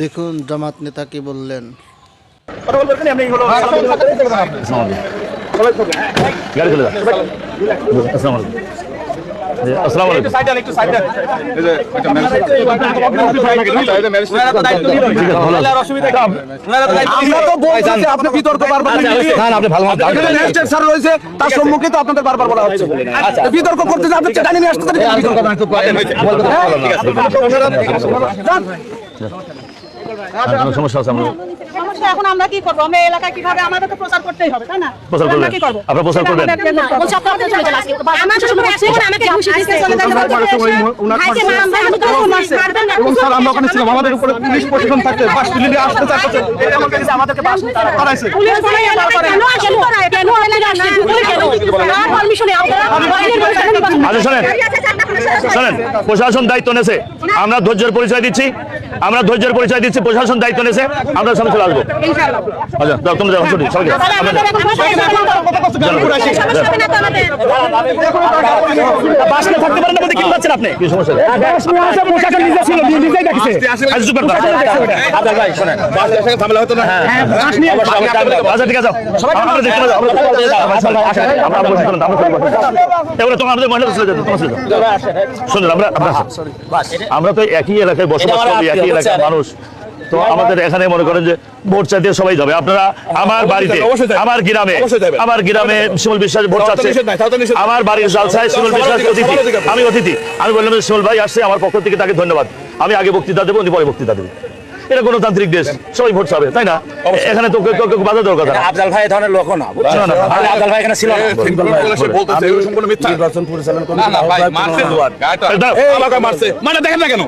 দেখুন জামাত নেতা কি বললেন। তার সম্মুখে তো আপনাদের বারবার বলা হচ্ছে বিতর্ক করতে সমস্যা আছে সমস্যা এখন আমরা কি করব? আমরা এলাকা কিভাবে আমাদেরকে প্রচার করতেই হবে, তাই না? প্রচার করবেন, কি করব? আপনারা প্রচার করবেন। বলছি আপনারা চলে যান আজকে। আমার শ্বশুর বাড়ি এখন আমাকে ঘুষি দিতে চলে যান। ভাইকে মারবেন না। স্যার আমরা ওখানে ছিলাম, আমাদের উপরে পুলিশ প্রশাসন থাকতে বাস তুলে নিয়ে আসতে চাচ্ছে, এমন করে আমাদেরকে বাস করাইছে। পুলিশ বলে কেন আসেন করা? কেন আপনারা আসেন? আর পারমিশনে আপনারা আচ্ছা শোনেন, প্রশাসন দায়িত্ব নেছে, আমরা ধৈর্যের পরিচয় দিচ্ছি, প্রশাসন দায়িত্ব নেছে, আমরা সামনে চলে আসবো। আচ্ছা দাও, তোমরা যাও, সবাই বাসে থাকতে পারেন না বলতে কি পাচ্ছেন আপনি? কি সমস্যা? প্রশাসন নিজে ছিল, নিজেই দেখছে। ভাই শোনেন, ঝামেলা হতো না। আচ্ছা ঠিক আছে, আমরা দেখতে পাবো। এবারে তোমার আমাদের মহিলা চলে যেত, শুনুন আমরা তো একই এলাকায় বসবাস করি, একই এলাকার মানুষ, তো আমাদের এখানে মনে করেন যে ভোট চাইতে সবাই যাবে। আপনারা আমার বাড়িতে, আমার গ্রামে শিমুল বিশ্বাস ভোট চাচ্ছে, আমার বাড়ির জালসায় শিমুল বিশ্বাস অতিথি, আমি অতিথি, আমি বললাম শিমুল ভাই আসছে, আমার পক্ষ থেকে তাকে ধন্যবাদ, আমি আগে বক্তৃতা দেবো, উনি পরে বক্তৃতা দেবেন। এটা গণতান্ত্রিক দেশ, সবাই ভোট চাবে, তাই না? এখানে তো কেউ বাধা দেওয়ার কথা না। আফজাল ভাই ধরনের লোক না, আফজাল ভাই এখানে ছিল না। নির্বাচন পরিচালনা করতে মানে দেখেন না কেন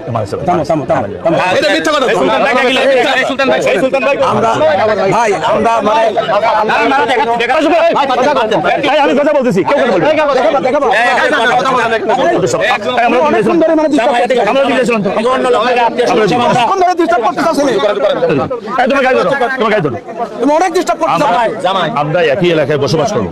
ভাই আমরা আমি কথা বলতেছি, কেউ কথা বলবে। আমরা একই এলাকায় বসবাস করবো।